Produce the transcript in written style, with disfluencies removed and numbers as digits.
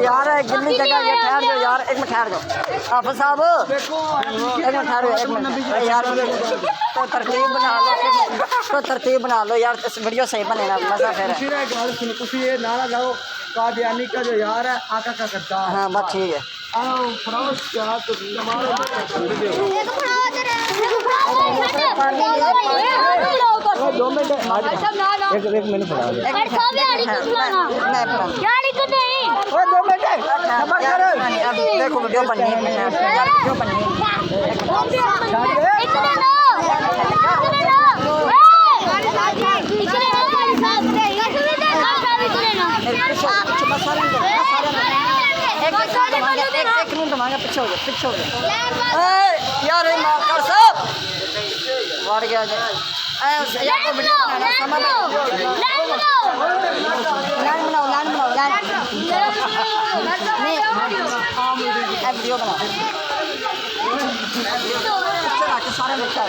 यार गिल्ली जगह ये ठहर जाओ यार, एक मिनट ठहर जाओ हाफिज साहब, एक मिनट ठहरो, एक मिनट यार, तो तरतीब बना लो, तो तरतीब बना लो यार, इस वीडियो सही बने ना, मजा फिर ये नारा लाओ, कादियानी का जो यार है आका का करता है। हाँ बस ठीक है। एक मिनट पड़ा देखो वीडियो बननी है, वीडियो बननी पीछे हो गया यार, मार साहब वाड़ गया यार को वीडियो बनाना, समझ लाइन बनाओ नहीं वीडियो बनाओ सारे बच्चा है।